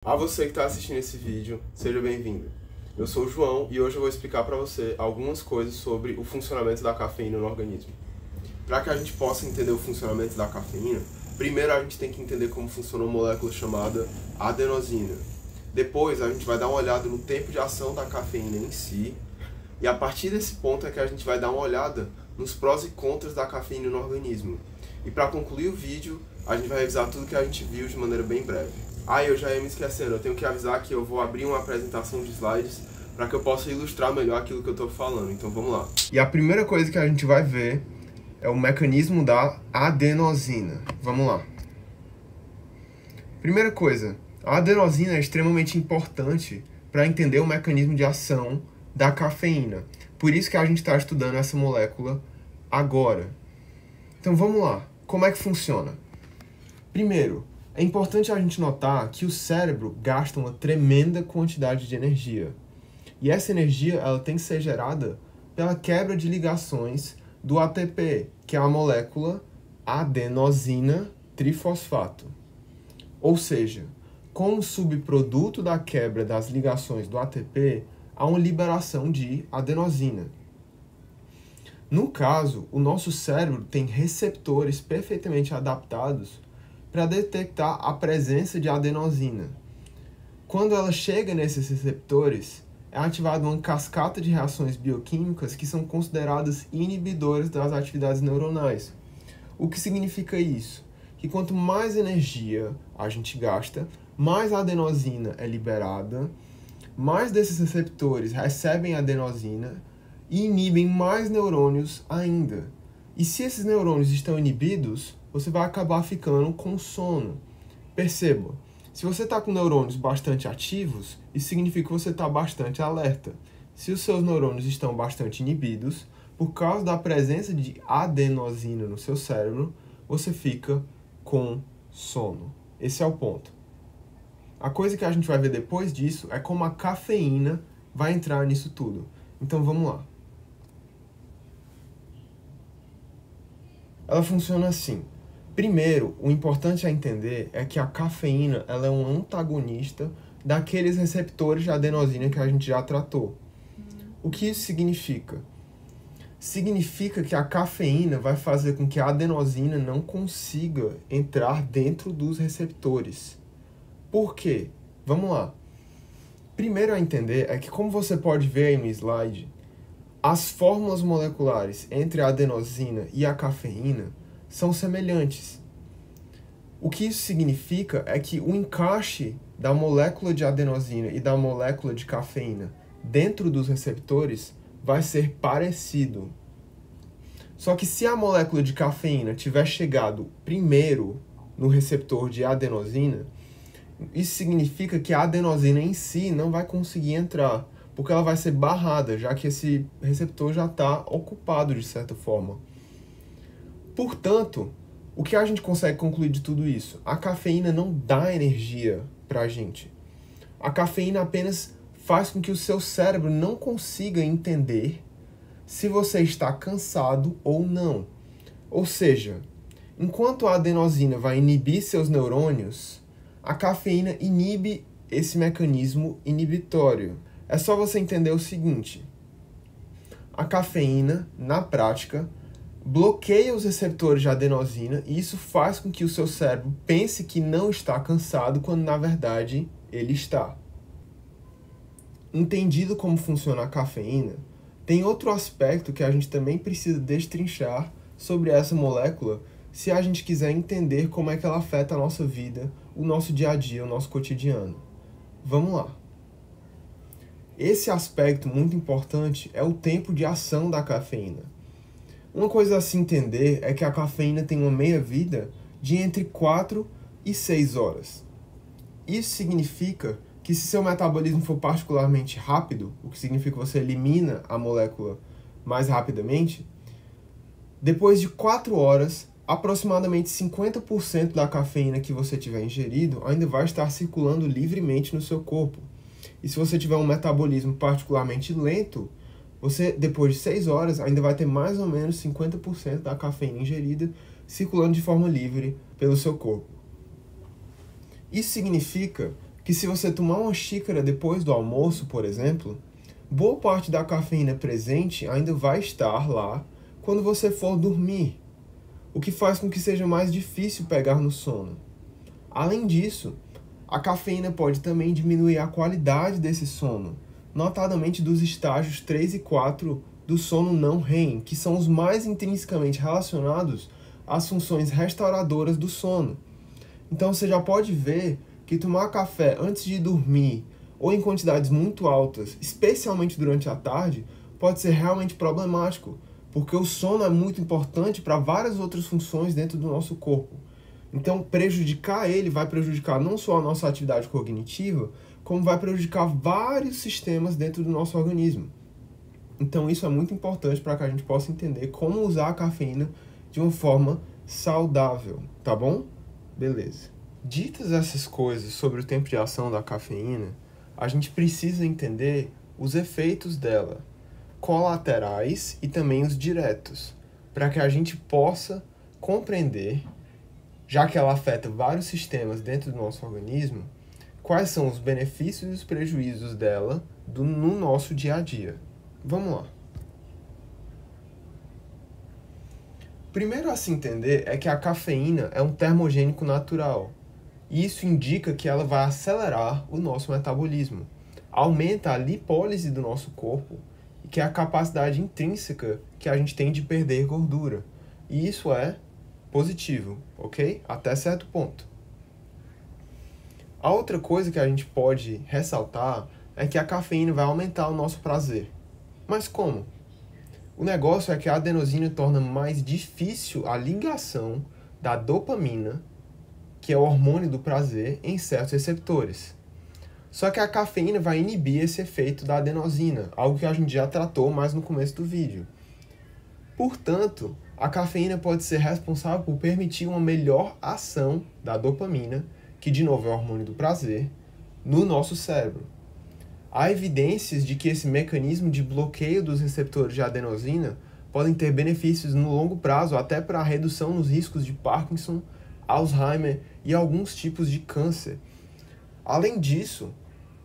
A você que está assistindo esse vídeo, seja bem-vindo. Eu sou o João e hoje eu vou explicar para você algumas coisas sobre o funcionamento da cafeína no organismo. Para que a gente possa entender o funcionamento da cafeína, primeiro a gente tem que entender como funciona uma molécula chamada adenosina. Depois a gente vai dar uma olhada no tempo de ação da cafeína em si, e a partir desse ponto é que a gente vai dar uma olhada nos prós e contras da cafeína no organismo. E para concluir o vídeo, a gente vai revisar tudo que a gente viu de maneira bem breve. Eu já ia me esquecendo, eu tenho que avisar que eu vou abrir uma apresentação de slides para que eu possa ilustrar melhor aquilo que eu estou falando, então vamos lá. E a primeira coisa que a gente vai ver é o mecanismo da adenosina. Vamos lá. Primeira coisa, a adenosina é extremamente importante para entender o mecanismo de ação da cafeína. Por isso que a gente está estudando essa molécula agora. Então vamos lá, como é que funciona? Primeiro, é importante a gente notar que o cérebro gasta uma tremenda quantidade de energia. E essa energia ela tem que ser gerada pela quebra de ligações do ATP, que é a molécula adenosina trifosfato. Ou seja, como subproduto da quebra das ligações do ATP, há uma liberação de adenosina. No caso, o nosso cérebro tem receptores perfeitamente adaptados para detectar a presença de adenosina. Quando ela chega nesses receptores, é ativada uma cascata de reações bioquímicas que são consideradas inibidoras das atividades neuronais. O que significa isso? Que quanto mais energia a gente gasta, mais adenosina é liberada, mais desses receptores recebem adenosina e inibem mais neurônios ainda. E se esses neurônios estão inibidos, você vai acabar ficando com sono. Perceba, se você está com neurônios bastante ativos, isso significa que você está bastante alerta. Se os seus neurônios estão bastante inibidos, por causa da presença de adenosina no seu cérebro, você fica com sono. Esse é o ponto. A coisa que a gente vai ver depois disso é como a cafeína vai entrar nisso tudo. Então vamos lá. Ela funciona assim. Primeiro, o importante a entender é que a cafeína ela é um antagonista daqueles receptores de adenosina que a gente já tratou. O que isso significa? Significa que a cafeína vai fazer com que a adenosina não consiga entrar dentro dos receptores. Por quê? Vamos lá. Primeiro a entender é que, como você pode ver aí no slide, as fórmulas moleculares entre a adenosina e a cafeína são semelhantes. O que isso significa é que o encaixe da molécula de adenosina e da molécula de cafeína dentro dos receptores vai ser parecido. Só que se a molécula de cafeína tiver chegado primeiro no receptor de adenosina, isso significa que a adenosina em si não vai conseguir entrar, porque ela vai ser barrada, já que esse receptor já está ocupado de certa forma. Portanto, o que a gente consegue concluir de tudo isso? A cafeína não dá energia para a gente. A cafeína apenas faz com que o seu cérebro não consiga entender se você está cansado ou não. Ou seja, enquanto a adenosina vai inibir seus neurônios, a cafeína inibe esse mecanismo inibitório. É só você entender o seguinte: a cafeína, na prática, bloqueia os receptores de adenosina e isso faz com que o seu cérebro pense que não está cansado, quando na verdade ele está. Entendido como funciona a cafeína, tem outro aspecto que a gente também precisa destrinchar sobre essa molécula se a gente quiser entender como é que ela afeta a nossa vida, o nosso dia a dia, o nosso cotidiano. Vamos lá. Esse aspecto muito importante é o tempo de ação da cafeína. Uma coisa a se entender é que a cafeína tem uma meia-vida de entre 4 e 6 horas. Isso significa que se seu metabolismo for particularmente rápido, o que significa que você elimina a molécula mais rapidamente, depois de 4 horas, aproximadamente 50% da cafeína que você tiver ingerido ainda vai estar circulando livremente no seu corpo. E se você tiver um metabolismo particularmente lento, você, depois de 6 horas, ainda vai ter mais ou menos 50% da cafeína ingerida circulando de forma livre pelo seu corpo. Isso significa que se você tomar uma xícara depois do almoço, por exemplo, boa parte da cafeína presente ainda vai estar lá quando você for dormir, o que faz com que seja mais difícil pegar no sono. Além disso, a cafeína pode também diminuir a qualidade desse sono, notadamente dos estágios 3 e 4 do sono não REM, que são os mais intrinsecamente relacionados às funções restauradoras do sono. Então você já pode ver que tomar café antes de dormir ou em quantidades muito altas, especialmente durante a tarde, pode ser realmente problemático, porque o sono é muito importante para várias outras funções dentro do nosso corpo. Então, prejudicar ele vai prejudicar não só a nossa atividade cognitiva, como vai prejudicar vários sistemas dentro do nosso organismo. Então, isso é muito importante para que a gente possa entender como usar a cafeína de uma forma saudável, tá bom? Beleza. Ditas essas coisas sobre o tempo de ação da cafeína, a gente precisa entender os efeitos dela, colaterais e também os diretos, para que a gente possa compreender, já que ela afeta vários sistemas dentro do nosso organismo, quais são os benefícios e os prejuízos dela no nosso dia a dia. Vamos lá. Primeiro a se entender é que a cafeína é um termogênico natural, e isso indica que ela vai acelerar o nosso metabolismo, aumenta a lipólise do nosso corpo, que é a capacidade intrínseca que a gente tem de perder gordura. E isso é positivo, ok? Até certo ponto. A outra coisa que a gente pode ressaltar é que a cafeína vai aumentar o nosso prazer. Mas como? O negócio é que a adenosina torna mais difícil a ligação da dopamina, que é o hormônio do prazer, em certos receptores. Só que a cafeína vai inibir esse efeito da adenosina, algo que a gente já tratou mais no começo do vídeo. Portanto, a cafeína pode ser responsável por permitir uma melhor ação da dopamina, que de novo é o hormônio do prazer, no nosso cérebro. Há evidências de que esse mecanismo de bloqueio dos receptores de adenosina podem ter benefícios no longo prazo, até para a redução nos riscos de Parkinson, Alzheimer e alguns tipos de câncer. Além disso,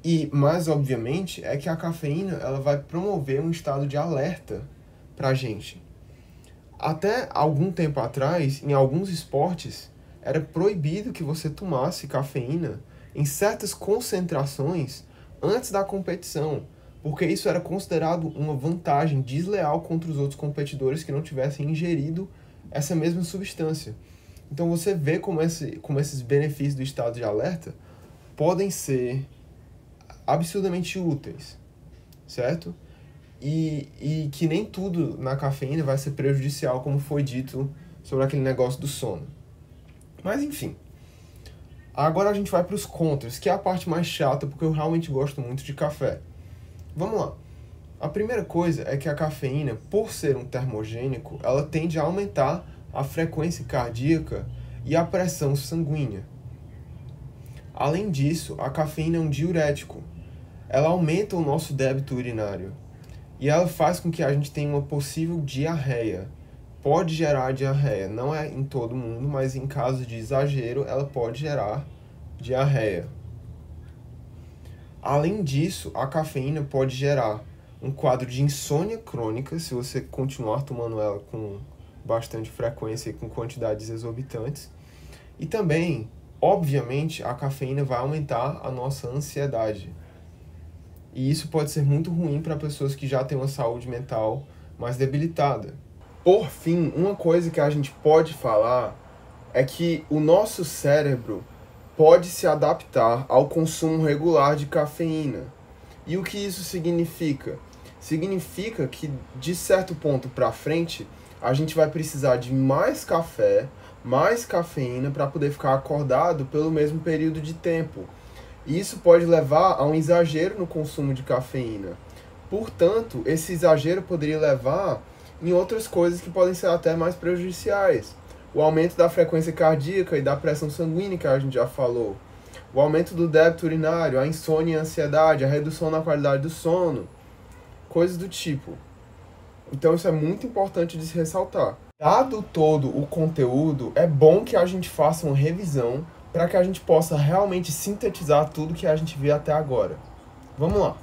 e mais obviamente, é que a cafeína ela vai promover um estado de alerta para a gente. Até algum tempo atrás, em alguns esportes, era proibido que você tomasse cafeína em certas concentrações antes da competição, porque isso era considerado uma vantagem desleal contra os outros competidores que não tivessem ingerido essa mesma substância. Então você vê como esses benefícios do estado de alerta podem ser absurdamente úteis, certo? E que nem tudo na cafeína vai ser prejudicial, como foi dito sobre aquele negócio do sono. Mas enfim. Agora a gente vai para os contras, que é a parte mais chata, porque eu realmente gosto muito de café. Vamos lá. A primeira coisa é que a cafeína, por ser um termogênico, ela tende a aumentar a frequência cardíaca e a pressão sanguínea. Além disso, a cafeína é um diurético. Ela aumenta o nosso débito urinário. E ela faz com que a gente tenha uma possível diarreia. Pode gerar diarreia, não é em todo mundo, mas em caso de exagero, ela pode gerar diarreia. Além disso, a cafeína pode gerar um quadro de insônia crônica, se você continuar tomando ela com bastante frequência e com quantidades exorbitantes. E também, obviamente, a cafeína vai aumentar a nossa ansiedade. E isso pode ser muito ruim para pessoas que já têm uma saúde mental mais debilitada. Por fim, uma coisa que a gente pode falar é que o nosso cérebro pode se adaptar ao consumo regular de cafeína. E o que isso significa? Significa que, de certo ponto para frente, a gente vai precisar de mais café, mais cafeína para poder ficar acordado pelo mesmo período de tempo. E isso pode levar a um exagero no consumo de cafeína. Portanto, esse exagero poderia levar em outras coisas que podem ser até mais prejudiciais. O aumento da frequência cardíaca e da pressão sanguínea, que a gente já falou. O aumento do débito urinário, a insônia e a ansiedade, a redução na qualidade do sono. Coisas do tipo. Então isso é muito importante de se ressaltar. Dado todo o conteúdo, é bom que a gente faça uma revisão para que a gente possa realmente sintetizar tudo que a gente vê até agora. Vamos lá.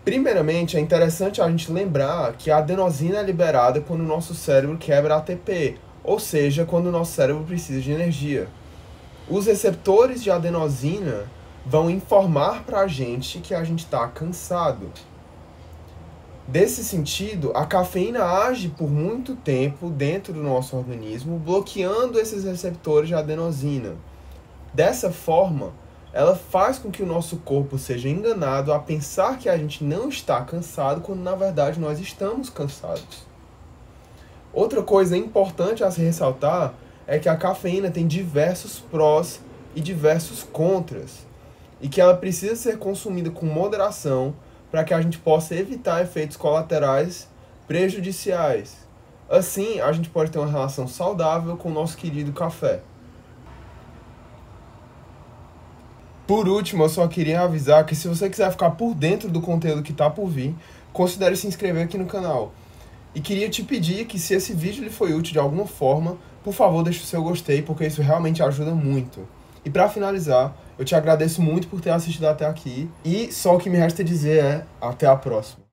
Primeiramente, é interessante a gente lembrar que a adenosina é liberada quando o nosso cérebro quebra ATP, ou seja, quando o nosso cérebro precisa de energia. Os receptores de adenosina vão informar para a gente que a gente está cansado. Desse sentido, a cafeína age por muito tempo dentro do nosso organismo, bloqueando esses receptores de adenosina. Dessa forma, ela faz com que o nosso corpo seja enganado a pensar que a gente não está cansado, quando na verdade nós estamos cansados. Outra coisa importante a se ressaltar é que a cafeína tem diversos prós e diversos contras, e que ela precisa ser consumida com moderação para que a gente possa evitar efeitos colaterais prejudiciais. Assim, a gente pode ter uma relação saudável com o nosso querido café. Por último, eu só queria avisar que se você quiser ficar por dentro do conteúdo que está por vir, considere se inscrever aqui no canal. E queria te pedir que, se esse vídeo lhe foi útil de alguma forma, por favor deixe o seu gostei, porque isso realmente ajuda muito. E para finalizar, eu te agradeço muito por ter assistido até aqui, e só o que me resta dizer é até a próxima.